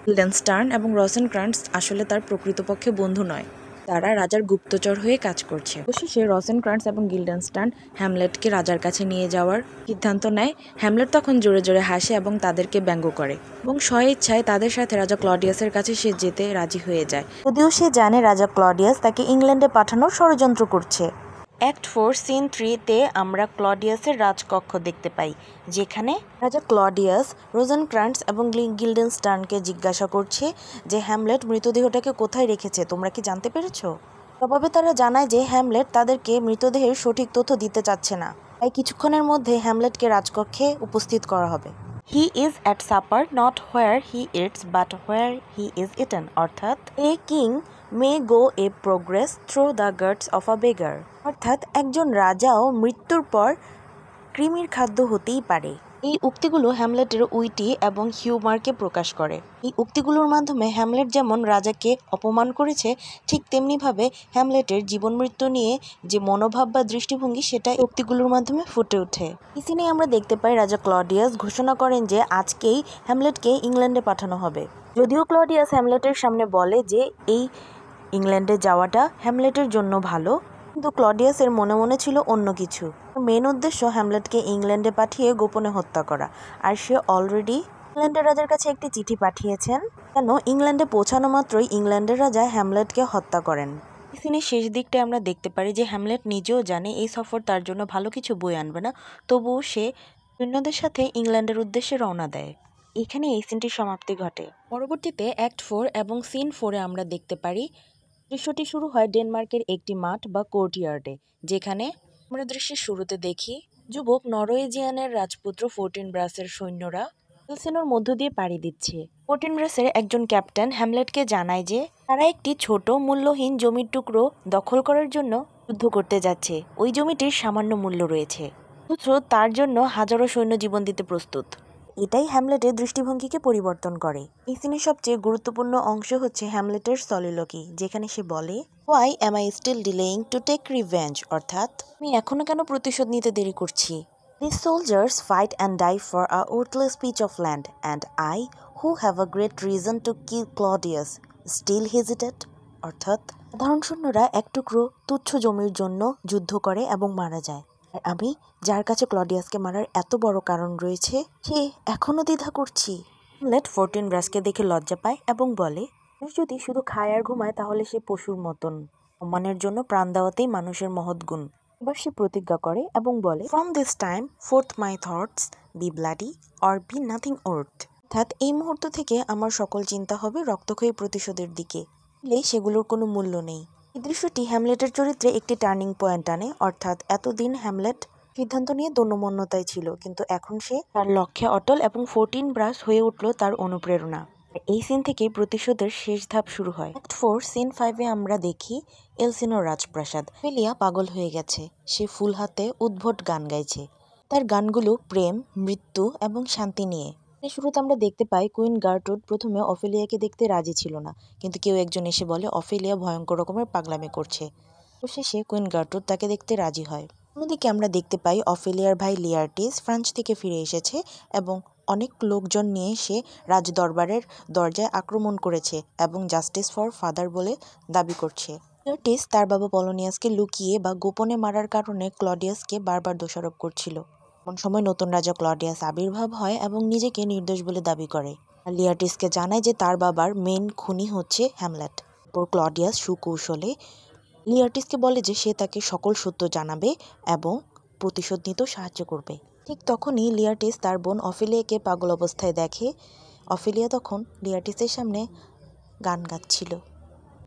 গিল্ডেনস্টার্ন এবং রোজেনক্রান্টস আসলে তার প্রকৃতপক্ষে বন্ধু নয়, তারা রাজার গুপ্তচর হয়ে কাজ করছে। অবশেষে রোজেনক্রান্টস এবং গিল্ডেনস্টার্ন হ্যামলেটকে রাজার কাছে নিয়ে যাওয়ার সিদ্ধান্ত নেয়। হ্যামলেট তখন জোরে জোরে হাসে এবং তাদেরকে ব্যঙ্গ করে এবং স্বইচ্ছায় তাদের সাথে রাজা ক্লডিয়াসের কাছে সে যেতে রাজি হয়ে যায়, যদিও সে জানে রাজা ক্লডিয়াস তাকে ইংল্যান্ডে পাঠানোর ষড়যন্ত্র করছে। অ্যাক্ট 4 সিন 3-তে আমরা ক্লডিয়াসের রাজকক্ষ দেখতে পাই, যেখানে রাজা ক্লডিয়াস রোজেনক্রান্টস এবং গিল্ডেনস্টার্নকে জিজ্ঞাসা করছে যে হ্যামলেট মৃতদেহটাকে কোথায় রেখেছে, তোমরা কি জানতে পেরেছো? জবাবে তারা জানায় যে হ্যামলেট তাদেরকে মৃতদেহের সঠিক তথ্য দিতে চাচ্ছে না, তাই কিছুক্ষণের মধ্যে হ্যামলেটকে রাজকক্ষে উপস্থিত করা হবে। He is at supper not where he eats but where he is eaten, অর্থাৎ a king may go a progress through the guts of a beggar, অর্থাৎ একজন রাজাও মৃত্যুর পর কৃমির খাদ্য হতেই পারে। এই উক্তিগুলো হ্যামলেটের উইটি এবং হিউমারকে প্রকাশ করে। এই উক্তিগুলোর মাধ্যমে হ্যামলেট যেমন রাজাকে অপমান করেছে, ঠিক তেমনিভাবে হ্যামলেটের জীবন মৃত্যু নিয়ে যে মনোভাব বা দৃষ্টিভঙ্গি সেটা এই উক্তিগুলোর মাধ্যমে ফুটে ওঠে। এই সিনে আমরা দেখতে পাই রাজা ক্লডিয়াস ঘোষণা করেন যে আজকেই হ্যামলেটকে ইংল্যান্ডে পাঠানো হবে। যদিও ক্লডিয়াস হ্যামলেটের সামনে বলে যে এই ইংল্যান্ডে যাওয়াটা হ্যামলেটের জন্য ভালো, কিন্তু ক্লডিয়াসের মনে মনে ছিল অন্য কিছু। মেন উদ্দেশ্য হ্যামলেটকে ইংল্যান্ডে পাঠিয়ে গোপনে হত্যা করা, আর সে অলরেডি ইংল্যান্ডের রাজার কাছে একটি চিঠি পাঠিয়েছেন। কেন ইংল্যান্ডে পৌঁছানো মাত্রই ইংল্যান্ডের রাজা হ্যামলেটকে হত্যা করেন। সিনের শেষ দিকটায় আমরা দেখতে পারি যে হ্যামলেট নিজেও জানে এই সফর তার জন্য ভালো কিছু বয়ে আনবে না, তবুও সে সৈন্যদের সাথে ইংল্যান্ডের উদ্দেশ্যে রওনা দেয়। এখানে এই সিনটির সমাপ্তি ঘটে। পরবর্তীতে অ্যাক্ট 4 এবং সিন 4-এ আমরা দেখতে পারি দৃশ্যটি শুরু হয় ডেনমার্কের একটি মাঠ বা কোর্টইয়ার্ডে, যেখানে আমরা দৃশ্যের শুরুতে দেখি যুবক নরওয়েজিয়ানের রাজপুত্র ফোর্টিনব্রাসের সৈন্যরা এলসিনোর মধ্য দিয়ে পাড়ি দিচ্ছে। ফোর্টিনব্রাসের একজন ক্যাপ্টেন হ্যামলেটকে জানায় যে তারা একটি ছোট মূল্যহীন জমির টুকরো দখল করার জন্য যুদ্ধ করতে যাচ্ছে। ওই জমিটির সামান্য মূল্য রয়েছে, অথচ তার জন্য হাজারো সৈন্য জীবন দিতে প্রস্তুত। এটাই হ্যামলেটের দৃষ্টিভঙ্গিকে পরিবর্তন করে। এই সিনের সবচেয়ে গুরুত্বপূর্ণ অংশ হচ্ছে হ্যামলেটের সলিলকি, যেখানে সে বলে, why am I still delaying to take revenge, অর্থাৎ আমি এখনো কেন প্রতিশোধ নিতে দেরি করছি। These soldiers fight and die for a worthless piece of land, and I, who have a great reason to kill Claudius, still hesitate? অর্থাৎ সাধারণ সৈন্যরা এক টুকরো তুচ্ছ জমির জন্য যুদ্ধ করে এবং মারা যায়, আর আমি, যার কাছে ক্লডিয়াসকে মারার এত বড় কারণ রয়েছে, সে এখনও দ্বিধা করছি। হ্যামলেট ফোর্টিনব্রাসকে দেখে লজ্জা পায় এবং বলে, মানুষ যদি শুধু খায় আর ঘুমায় তাহলে সে পশুর মতন। সম্মানের জন্য প্রাণ দেওয়াতেই মানুষের মহৎ গুণ। এবার সে প্রতিজ্ঞা করে এবং বলে, from this time forth my thoughts be bloody or be nothing worth, অর্থাৎ এই মুহূর্ত থেকে আমার সকল চিন্তা হবে রক্তক্ষয়ী প্রতিশোধের দিকে, সেগুলোর কোনো মূল্য নেই। এই দৃশ্যটি হ্যামলেটের চরিত্রে একটি টার্নিং পয়েন্ট আনে, অর্থাৎ এতদিন হ্যামলেট সিদ্ধান্ত নিয়ে দৈন্যমন্যতায় ছিল, কিন্তু এখন সে তার লক্ষ্যে অটল এবং ফোর্টিনব্রাস হয়ে উঠল তার অনুপ্রেরণা। এই সিন থেকে প্রতিশোধের শেষ ধাপ শুরু হয়। অ্যাক্ট 4 সিন 5-এ আমরা দেখি এলসিনোর রাজপ্রাসাদ। অফেলিয়া পাগল হয়ে গেছে, সে ফুল হাতে উদ্ভট গান গাইছে। তার গানগুলো প্রেম, মৃত্যু এবং শান্তি নিয়ে। শুরুতে আমরা দেখতে পাই কুইন গার্ট্রুড প্রথমে অফেলিয়াকে দেখতে রাজি ছিল না, কিন্তু কেউ একজন এসে বলে অফেলিয়া ভয়ঙ্কর রকমের পাগলামি করছে। তো শেষে কুইন গার্ট্রুড তাকে দেখতে রাজি হয়। অন্যদিকে আমরা দেখতে পাই অফেলিয়ার ভাই লিয়ার্টিস ফ্রান্স থেকে ফিরে এসেছে এবং অনেক লোকজন নিয়ে সে রাজদরবারের দরজায় আক্রমণ করেছে এবং জাস্টিস ফর ফাদার বলে দাবি করছে। লিয়ার্টিস তার বাবা পলোনিয়াসকে লুকিয়ে বা গোপনে মারার কারণে ক্লডিয়াসকে বারবার দোষারোপ করছিল। এমন সময় নতুন রাজা ক্লডিয়াস আবির্ভাব হয় এবং নিজেকে নির্দোষ বলে দাবি করে, আর লিয়ার্টিসকে জানায় যে তার বাবার মেন খুনি হচ্ছে হ্যামলেট। এরপর ক্লডিয়াস সুকৌশলে লিয়ার্টিসকে বলে যে সে তাকে সকল সত্য জানাবে এবং প্রতিশোধ নিতেও সাহায্য করবে। ঠিক তখনই লিয়ার্টিস তার বোন অফেলিয়াকে পাগল অবস্থায় দেখে। অফেলিয়া তখন লিয়ার্টিসের সামনে গান গাচ্ছিল।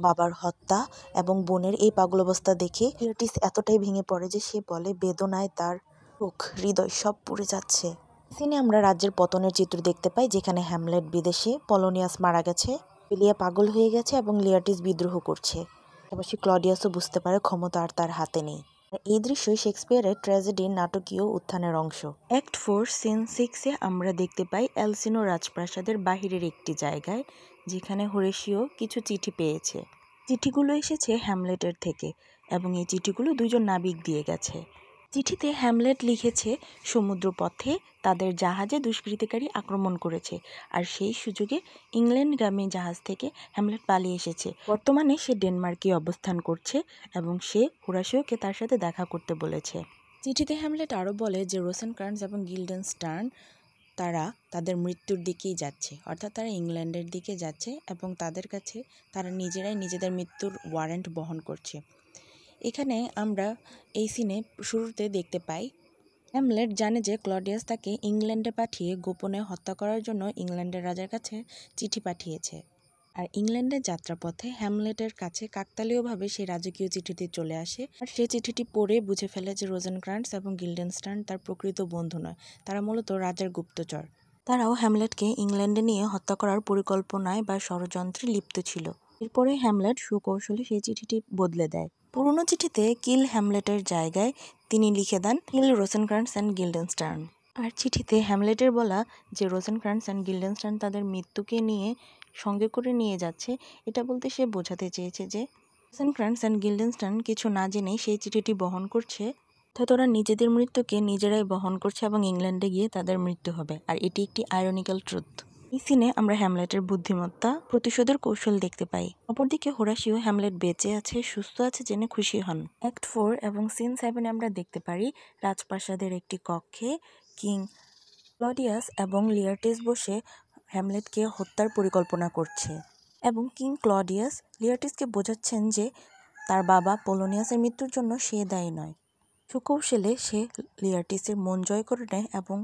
বাবার হত্যা এবং বোনের এই পাগল অবস্থা দেখে লিয়ার্টিস এতটাই ভেঙে পড়ে যে সে বলে বেদনায় তার চোখ, হৃদয় সব পুড়ে যাচ্ছে। সিনে আমরা রাজ্যের পতনের চিত্র দেখতে পাই, যেখানে হ্যামলেট বিদেশে, পলোনিয়াস মারা গেছে, অফেলিয়া পাগল হয়ে গেছে এবং লিয়ার্টিস বিদ্রোহ করছে। পাশাপাশি ক্লডিয়াসও বুঝতে পারে ক্ষমতা আর তার হাতে নেই। এই দৃশ্যই শেক্সপিয়ারের ট্র্যাজেডির নাটকীয় উত্থানের অংশ। অ্যাক্ট 4 সিন 6-এ আমরা দেখতে পাই এলসিনো রাজপ্রাসাদের বাহিরের একটি জায়গায়, যেখানে হোরেশিও কিছু চিঠি পেয়েছে। চিঠিগুলো এসেছে হ্যামলেটের থেকে এবং এই চিঠিগুলো দুইজন নাবিক দিয়ে গেছে। চিঠিতে হ্যামলেট লিখেছে সমুদ্রপথে তাদের জাহাজে দুষ্কৃতিকারী আক্রমণ করেছে, আর সেই সুযোগে ইংল্যান্ডগামী জাহাজ থেকে হ্যামলেট পালিয়ে এসেছে। বর্তমানে সে ডেনমার্কে অবস্থান করছে এবং সে হোরাশিওকে তার সাথে দেখা করতে বলেছে। চিঠিতে হ্যামলেট আরও বলে যে রোসেনক্রান্টজ এবং গিল্ডেনস্টার্ন তারা তাদের মৃত্যুর দিকেই যাচ্ছে, অর্থাৎ তারা ইংল্যান্ডের দিকে যাচ্ছে এবং তাদের কাছে তারা নিজেরাই নিজেদের মৃত্যুর ওয়ারেন্ট বহন করছে। এখানে আমরা এই সিনে শুরুতে দেখতে পাই হ্যামলেট জানে যে ক্লডিয়াস তাকে ইংল্যান্ডে পাঠিয়ে গোপনে হত্যা করার জন্য ইংল্যান্ডের রাজার কাছে চিঠি পাঠিয়েছে, আর ইংল্যান্ডের যাত্রাপথে হ্যামলেটের কাছে কাকতালীয়ভাবে সেই রাজকীয় চিঠিটি চলে আসে, আর সেই চিঠিটি পড়ে বুঝে ফেলে যে রোজেনক্রান্টজ এবং গিল্ডেনস্টার্ন তার প্রকৃত বন্ধু নয়, তারা মূলত রাজার গুপ্তচর। তারাও হ্যামলেটকে ইংল্যান্ডে নিয়ে হত্যা করার পরিকল্পনায় বা ষড়যন্ত্রে লিপ্ত ছিল। এরপরে হ্যামলেট সুকৌশলে সেই চিঠিটি বদলে দেয়। পুরনো চিঠিতে কিল হ্যামলেটের জায়গায় তিনি লিখে দেন কিল রোসেনক্রান্টজ অ্যান্ড গিল্ডেনস্টার্ন। আর চিঠিতে হ্যামলেটের বলা যে রোসেনক্রান্টজ অ্যান্ড গিল্ডেনস্টার্ন তাদের মৃত্যুকে নিয়ে সঙ্গে করে নিয়ে যাচ্ছে, এটা বলতে সে বোঝাতে চেয়েছে যে রোসেনক্রান্টজ অ্যান্ড গিল্ডেনস্টার্ন কিছু না জেনেই সেই চিঠিটি বহন করছে, অর্থাৎ ওরা নিজেদের মৃত্যুকে নিজেরাই বহন করছে এবং ইংল্যান্ডে গিয়ে তাদের মৃত্যু হবে। আর এটি একটি আইরনিক্যাল ট্রুথ। এই সিনে আমরা হ্যামলেটের বুদ্ধিমত্তা, প্রতিশোধের কৌশল দেখতে পাই। অপরদিকে হোরাসিও হ্যামলেট বেঁচে আছে, সুস্থ আছে জেনে খুশি হন। অ্যাক্ট 4 এবং সিন 7 আমরা দেখতে পারি রাজপ্রাসাদের একটি কক্ষে কিং ক্লডিয়াস এবং লিয়ার্টিস বসে হ্যামলেটকে হত্যার পরিকল্পনা করছে এবং কিং ক্লডিয়াস লিয়ার্টিসকে বোঝাচ্ছেন যে তার বাবা পোলোনিয়াসের মৃত্যুর জন্য সে দায়ী নয়। সুকৌশলে সে লিয়ার্টিসের মন জয় করে নেয় এবং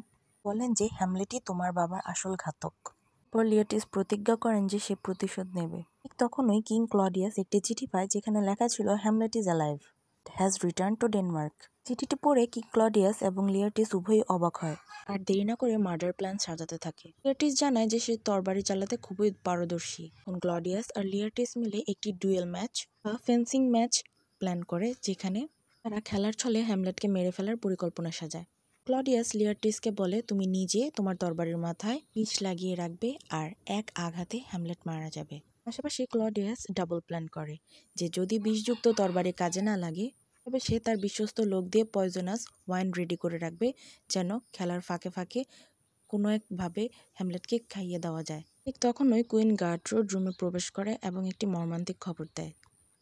বলেন যে হ্যামলেটই তোমার বাবার আসল ঘাতক। পর লিয়ার্টিস প্রতিজ্ঞা করেন যে সে প্রতিশোধ নেবে। ঠিক তখনই কিং ক্লডিয়াস একটি চিঠি পায় যেখানে লেখা ছিল Hamlet is alive, has return to Denmark. চিঠিটি পড়ে কিং ক্লডিয়াস এবং লিয়ার্টিস উভয়ই অবাক হয় আর দেরি না করে মার্ডার প্ল্যান সাজাতে থাকে। লিয়ার্টিস জানায় যে সে তরবারি চালাতে খুবই পারদর্শী। ক্লডিয়াস আর লিয়ার্টিস মিলে একটি ডুয়েল ম্যাচ বা ফেন্সিং ম্যাচ প্ল্যান করে যেখানে তারা খেলার ছলে হ্যামলেটকে মেরে ফেলার পরিকল্পনা সাজায়। ক্লডিয়াস লিয়ার্টিসকে বলে তুমি নিজে তোমার তরবারির মাথায় বিষ লাগিয়ে রাখবে আর এক আঘাতে হ্যামলেট মারা যাবে। পাশাপাশি ক্লডিয়াস ডাবল প্ল্যান করে যে যদি বিষযুক্ত তরবারি কাজে না লাগে তবে সে তার বিশ্বস্ত লোক দিয়ে পয়জনাস ওয়াইন রেডি করে রাখবে যেন খেলার ফাঁকে ফাঁকে কোনো একভাবে হ্যামলেটকে খাইয়ে দেওয়া যায়। ঠিক তখনই কুইন গার্ট্রুড রুমে প্রবেশ করে এবং একটি মর্মান্তিক খবর দেয়।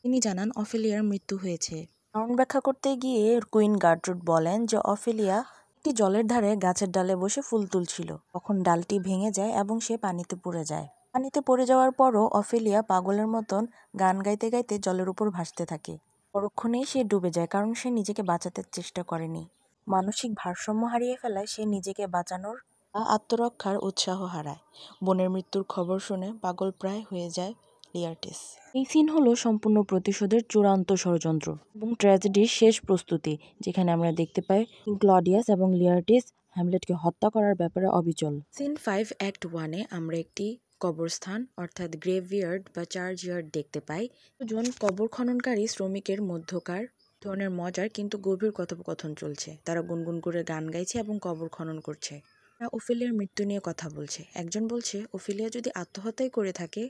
তিনি জানান অফেলিয়ার মৃত্যু হয়েছে। কারণ ব্যাখ্যা করতে গিয়ে কুইন গার্ট্রুড বলেন যে অফেলিয়া একটি জলের ধারে গাছের ডালে বসে ফুল তুলছিল। তখন ডালটি ভেঙে যায় এবং সে পানিতে পড়ে যায়। পানিতে পড়ে যাওয়ার পরও অফেলিয়া পাগলের মতন গান গাইতে গাইতে জলের উপর ভাসতে থাকে। পরক্ষণেই সে ডুবে যায় কারণ সে নিজেকে বাঁচাতে চেষ্টা করেনি। মানসিক ভারসাম্য হারিয়ে ফেলায় সে নিজেকে বাঁচানোর বা আত্মরক্ষার উৎসাহ হারায়। বোনের মৃত্যুর খবর শুনে পাগল প্রায় হয়ে যায় লিয়ার্টিস। এই সিন হলো সম্পূর্ণ প্রতিশোধের চূড়ান্ত ষড়যন্ত্র এবং ট্র্যাজেডির শেষ প্রস্তুতি, যেখানে আমরা দেখতে পাই ক্লডিয়াস এবং লিয়ার্টিস হ্যামলেটকে হত্যা করার ব্যাপারে অবিচল। সিন 5 অ্যাক্ট 1-এ আমরা একটি কবরস্থান অর্থাৎ গ্রেভইয়ার্ড বা চার্চইয়ার্ড দেখতে পাই। দুজন কবর খননকারী শ্রমিকের মধ্যকার ধরনের মজার কিন্তু গভীর কথোপকথন চলছে। তারা গুনগুন করে গান গাইছে এবং কবর খনন করছে। তারা ওফেলিয়ার মৃত্যু নিয়ে কথা বলছে। একজন বলছে ওফেলিয়া যদি আত্মহত্যাই করে থাকে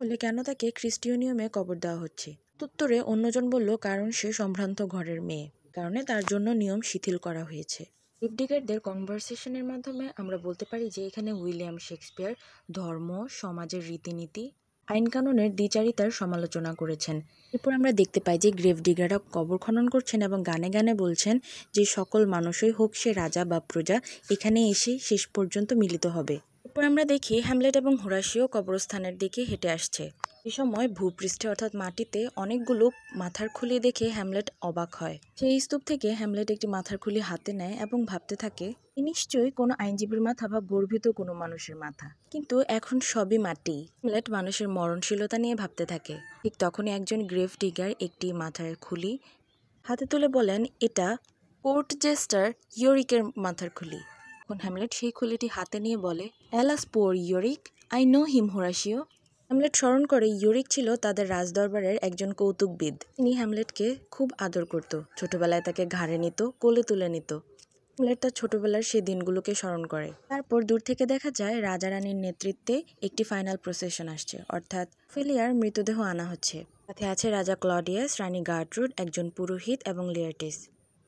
তাহলে কেন তাকে খ্রিস্টীয় নিয়মে কবর দেওয়া হচ্ছে। উত্তরে অন্যজন বলল কারণ সে সম্ভ্রান্ত ঘরের মেয়ে, কারণে তার জন্য নিয়ম শিথিল করা হয়েছে। গ্রেভডিগারদের কনভারসেশনের মাধ্যমে আমরা বলতে পারি যে এখানে উইলিয়াম শেক্সপিয়ার ধর্ম, সমাজের রীতিনীতি, আইনকানুনের দ্বিচারিতার সমালোচনা করেছেন। এরপর আমরা দেখতে পাই যে গ্রেভডিগাররা কবর খনন করছেন এবং গানে গানে বলছেন যে সকল মানুষই হোক সে রাজা বা প্রজা এখানে এসে শেষ পর্যন্ত মিলিত হবে। এরপর আমরা দেখি হ্যামলেট এবং হোরাসিও কবরস্থানের দিকে হেঁটে আসছে। এ সময় ভূপৃষ্ঠে অর্থাৎ মাটিতে অনেকগুলো মাথার খুলি দেখে হ্যামলেট অবাক হয়। সেই স্তূপ থেকে হ্যামলেট একটি মাথার খুলি হাতে নেয় এবং ভাবতে থাকে নিশ্চয়ই কোনো আইনজীবীর মাথা বা গর্বিত কোনো মানুষের মাথা, কিন্তু এখন সবই মাটি। হ্যামলেট মানুষের মরণশীলতা নিয়ে ভাবতে থাকে। ঠিক তখনই একজন গ্রেভ ডিগার একটি মাথার খুলি হাতে তুলে বলেন এটা কোর্ট জেস্টার ইয়োরিকের মাথার খুলি। এখন হ্যামলেট সেই খুলিটি হাতে নিয়ে বলে alas poor Yorick, I know him Horatio. Hamlet স্মরণ করে ইয়োরিক ছিল তাদের রাজদরবারের একজন কৌতুকবিদ। তিনি হ্যামলেটকে খুব আদর করত। ছোটবেলায় তাকে ঘাড়ে নিত, কোলে তুলে নিত। হ্যামলেট তার ছোটবেলার সেই দিনগুলোকে স্মরণ করে। তারপর দূর থেকে দেখা যায় রাজা রানীর নেতৃত্বে একটি ফাইনাল প্রসেশন আসছে, অর্থাৎ ফেলিয়ার মৃতদেহ আনা হচ্ছে। সাথে আছে রাজা ক্লডিয়াস, রানী গার্ট্রুড, একজন পুরোহিত এবং লিয়ার্টিস।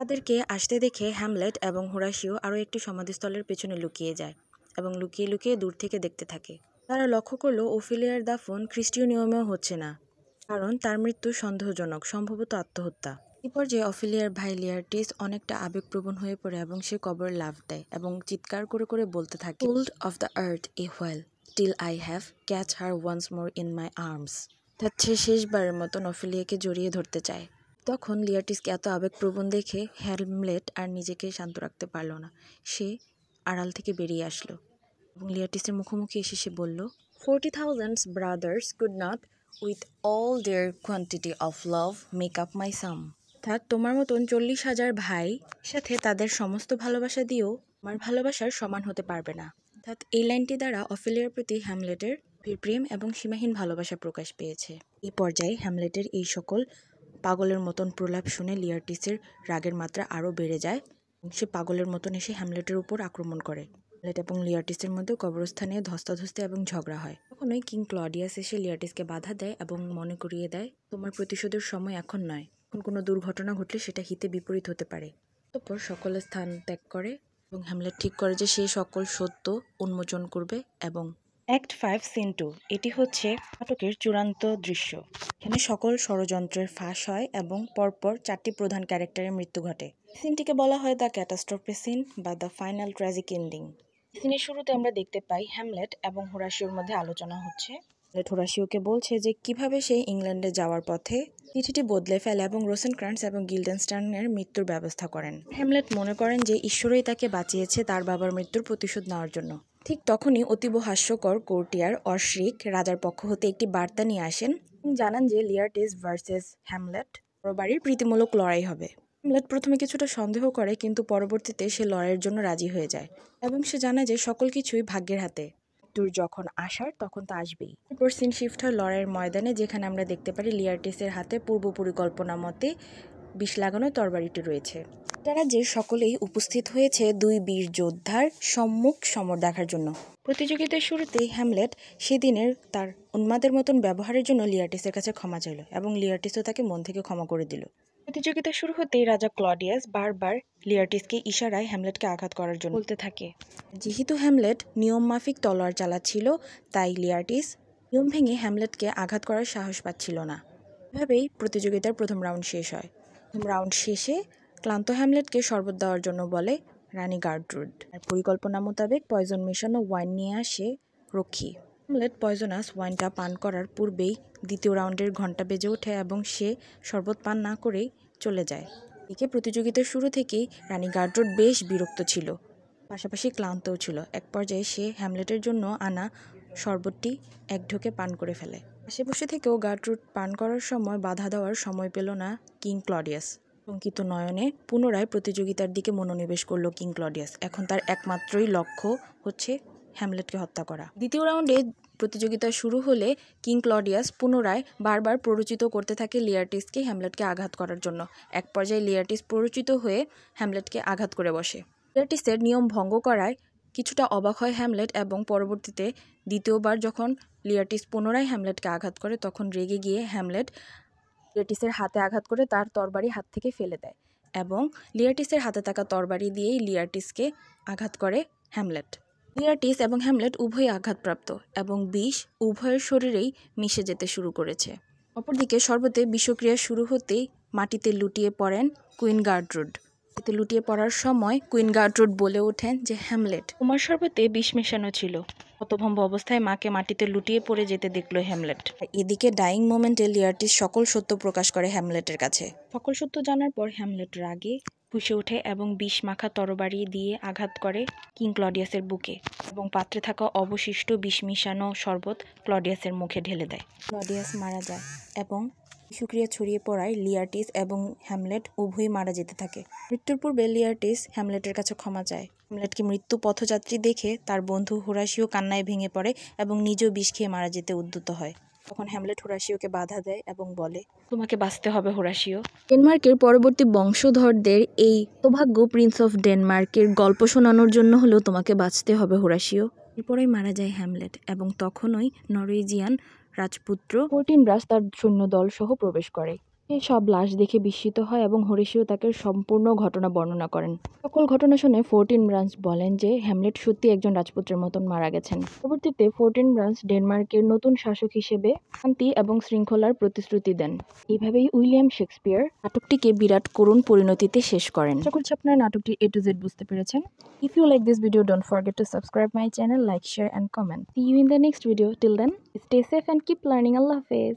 তাদেরকে আসতে দেখে হ্যামলেট এবং হোরাসিও আরও একটি সমাধিস্থলের পেছনে লুকিয়ে যায় এবং লুকিয়ে লুকিয়ে দূর থেকে দেখতে থাকে। তারা লক্ষ্য করলো ওফেলিয়ার দাফন খ্রিস্টীয় নিয়মেও হচ্ছে না, কারণ তার মৃত্যু সন্দেহজনক, সম্ভবত আত্মহত্যা। এই পর্যায়ে অফেলিয়ার ভাই লিয়ার্টিস অনেকটা আবেগপ্রবণ হয়ে পড়ে এবং সে কবরে লাফ দেয় এবং চিৎকার করে করে বলতে থাকে hold off the earth a while till I have catch her once more in my arms. অর্থাৎ সে শেষবারের মতন অফেলিয়াকে জড়িয়ে ধরতে চায়। তখন লিয়ার্টিসকে এত আবেগপ্রবণ দেখে হ্যামলেট আর নিজেকে শান্ত রাখতে পারল না। সে আড়াল থেকে বেরিয়ে আসলো এবং লিয়ার্টিসের মুখোমুখি এসে সে বলল 40,000 brothers could not with all their quantity of love make up my sum। অর্থাৎ তোমার মতন 40,000 ভাই সাথে তাদের সমস্ত ভালোবাসা দিয়েও আমার ভালোবাসার সমান হতে পারবে না। অর্থাৎ এই লাইনটি দ্বারা অফেলিয়ার প্রতি হ্যামলেটের প্রেম এবং সীমাহীন ভালোবাসা প্রকাশ পেয়েছে। এই পর্যায়ে হ্যামলেটের এই সকল পাগলের মতন প্রলাপ শুনে লিয়ার্টিসের রাগের মাত্রা আরও বেড়ে যায়। সে পাগলের মতন এসে হ্যামলেটের উপর আক্রমণ করে। হ্যামলেট এবং লিয়ার্টিসের মধ্যে কবরস্থানে ধস্তাধস্তি এবং ঝগড়া হয়। তখনই কিং ক্লডিয়াস এসে লিয়ার্টিসকে বাধা দেয় এবং মনে করিয়ে দেয় তোমার প্রতিশোধের সময় এখন নয়, এখন কোনো দুর্ঘটনা ঘটলে সেটা হিতে বিপরীত হতে পারে। তারপর সকলে স্থান ত্যাগ করে এবং হ্যামলেট ঠিক করে যে সে সকল সত্য উন্মোচন করবে এবং অ্যাক্ট 5 সিন 2 এটি হচ্ছে নাটকের চূড়ান্ত দৃশ্য। এখানে সকল ষড়যন্ত্রের ফাঁস হয় এবং পরপর 4টি প্রধান ক্যারেক্টারের মৃত্যু ঘটে। সিনটিকে বলা হয় দ্য ক্যাটাস্ট্রফি সিন বা দ্য ফাইনাল ট্র্যাজিক এন্ডিং। সিনের শুরুতে আমরা দেখতে পাই হ্যামলেট এবং হোরাশিওর মধ্যে আলোচনা হচ্ছে। হ্যামলেট হোরাশিওকে বলছে যে কিভাবে সে ইংল্যান্ডে যাওয়ার পথে চিঠিটি বদলে ফেলে এবং রোসেনক্রান্টস এবং গিল্ডেনস্টার্নের মৃত্যুর ব্যবস্থা করেন। হ্যামলেট মনে করেন যে ঈশ্বরই তাকে বাঁচিয়েছে তার বাবার মৃত্যুর প্রতিশোধ নেওয়ার জন্য। ঠিক তখনই অতীব হাস্যকর কোর্টিয়ার অশ্রিক রাজার পক্ষ হতে একটি বার্তা নিয়ে আসেন এবং জানান যে লিয়ারটিস ভার্সেস হ্যামলেট বাড়ির প্রীতিমূলক লড়াই হবে। হ্যামলেট প্রথমে কিছুটা সন্দেহ করে, কিন্তু পরবর্তীতে সে লড়াইয়ের জন্য রাজি হয়ে যায় এবং সে জানে যে সকল কিছুই ভাগ্যের হাতে। মৃত্যুর যখন আসার তখন তা আসবেই। এরপর সিন শিফট হয় লড়াইয়ের ময়দানে, যেখানে আমরা দেখতে পারি লিয়ারটিসের হাতে পূর্ব পরিকল্পনা মতে বিষ লাগানো তরবারিটি রয়েছে। তারা যে সকলেই উপস্থিত হয়েছে দুই বীর যোদ্ধার সম্মুখ সমর দেখার জন্য। প্রতিযোগিতার শুরুতেই হ্যামলেট সেদিনের তার উন্মাদের মতন ব্যবহারের জন্য লিয়ারটিসের কাছে ক্ষমা চাইল এবং লিয়ারটিসও তাকে মন থেকে ক্ষমা করে দিল। প্রতিযোগিতা শুরু হতেই রাজা ক্লডিয়াস বারবার লিয়ারটিসকে ইশারায় হ্যামলেটকে আঘাত করার জন্য বলতে থাকে। যেহেতু হ্যামলেট নিয়ম মাফিক তলোয়ার চালাচ্ছিল, তাই লিয়ারটিস নিয়ম ভেঙে হ্যামলেটকে আঘাত করার সাহস পাচ্ছিল না। এভাবেই প্রতিযোগিতার প্রথম রাউন্ড শেষ হয়। প্রথম রাউন্ড শেষে ক্লান্ত হ্যামলেটকে শরবত দেওয়ার জন্য বলে রানী গার্ট্রুড। আর পরিকল্পনা মোতাবেক পয়জন মেশানো ওয়াইন নিয়ে আসে রক্ষী। হ্যামলেট পয়জনাস ওয়াইনটা পান করার পূর্বেই দ্বিতীয় রাউন্ডের ঘণ্টা বেজে ওঠে এবং সে শরবত পান না করেই চলে যায়। এদিকে প্রতিযোগিতার শুরু থেকেই রানী গার্ট্রুড বেশ বিরক্ত ছিল, পাশাপাশি ক্লান্তও ছিল। এক পর্যায়ে সে হ্যামলেটের জন্য আনা শরবতটি এক ঢোকে পান করে ফেলে। আশেপাশে থেকেও গার্ট্রুড পান করার সময় বাধা দেওয়ার সময় পেল না কিং ক্লডিয়াস। শঙ্কিত নয়নে পুনরায় প্রতিযোগিতার দিকে মনোনিবেশ করলো কিং ক্লডিয়াস। এখন তার একমাত্রই লক্ষ্য হচ্ছে হ্যামলেটকে হত্যা করা। দ্বিতীয় রাউন্ডে প্রতিযোগিতা শুরু হলে কিং ক্লডিয়াস পুনরায় বারবার প্ররোচিত করতে থাকে লিয়ারটিসকে হ্যামলেটকে আঘাত করার জন্য। এক পর্যায়ে লিয়ারটিস প্ররোচিত হয়ে হ্যামলেটকে আঘাত করে বসে। লিয়ারটিসের নিয়ম ভঙ্গ করায় কিছুটা অবাক হয় হ্যামলেট এবং পরবর্তীতে দ্বিতীয়বার যখন লিয়ারটিস পুনরায় হ্যামলেটকে আঘাত করে তখন রেগে গিয়ে হ্যামলেট লিয়ারটিসের হাতে আঘাত করে তার তরবারি হাত থেকে ফেলে দেয় এবং লিয়ারটিসের হাতে থাকা তরবারি দিয়েই লিয়ারটিসকে আঘাত করে হ্যামলেট। লিয়ারটিস এবং হ্যামলেট উভয়ই আঘাতপ্রাপ্ত এবং বিষ উভয়ের শরীরেই মিশে যেতে শুরু করেছে। অপরদিকে শরবতে বিষক্রিয়া শুরু হতেই মাটিতে লুটিয়ে পড়েন কুইন গার্ট্রুড। এতে লুটিয়ে পড়ার সময় কুইন গার্ট্রুড বলে ওঠেন যে হ্যামলেট, তোমার শরবতে বিষ মেশানো ছিল। হতভম্ব অবস্থায় মাকে মাটিতে লুটিয়ে পড়ে যেতে দেখলো হ্যামলেট। এদিকে ডাইং মোমেন্টে লিয়ারটিস সকল সত্য প্রকাশ করে হ্যামলেটের কাছে। সকল সত্য জানার পর হ্যামলেট রাগে ফুঁসে ওঠে এবং বিষ মাখা তরবারি দিয়ে আঘাত করে কিং ক্লডিয়াসের বুকে এবং পাত্রে থাকা অবশিষ্ট বিষ মিশানো শরবত ক্লডিয়াসের মুখে ঢেলে দেয়। ক্লডিয়াস মারা যায় এবং বিষক্রিয়া ছড়িয়ে পড়ায় লিয়ারটিস এবং হ্যামলেট উভয়ই মারা যেতে থাকে। মৃত্যুর পূর্বে লিয়ারটিস হ্যামলেটের কাছে ক্ষমা চায়। হ্যামলেটকে মৃত্যু পথযাত্রী দেখে তার বন্ধু হোরাশিও কান্নায় ভেঙে পড়ে এবং নিজেও বিষ খেয়ে মারা যেতে উদ্যত হয়। তখন হ্যামলেট হোরাশিওকে বাধা দেয় এবং বলে, তোমাকে বাঁচতে হবে হোরাশিও। ডেনমার্কের পরবর্তী বংশধরদের এই সৌভাগ্য প্রিন্স অফ ডেনমার্কের গল্প শোনানোর জন্য হলেও তোমাকে বাঁচতে হবে হোরাশিও। এরপরেই মারা যায় হ্যামলেট এবং তখনই নরওয়েজিয়ান রাজপুত্র ফোর্টিনব্রাস তার সৈন্যদল সহ প্রবেশ করে। এই সব লাশ দেখে বিস্মিত হয় এবং হোরাশিও তাকে সম্পূর্ণ ঘটনা বর্ণনা করেন। সকল ঘটনা শুনে ফোর্টিনব্রাস বলেন যে হ্যামলেট সত্যি একজন রাজপুত্রের মতন মারা গেছেন। পরবর্তীতে ফোর্টিনব্রাস ডেনমার্কের নতুন শাসক হিসেবে শান্তি এবং শৃঙ্খলার প্রতিশ্রুতি দেন। এইভাবেই উইলিয়াম শেক্সপিয়ার নাটকটিকে বিরাট করুণ পরিণতিতে শেষ করেন। আশা করছি আপনারা নাটকটি A to Z বুঝতে পেরেছেন। If you like this video, don't forget to subscribe my channel, like, share and comment. See you in the next video. Till then, stay safe and keep learning. Allah Hafiz.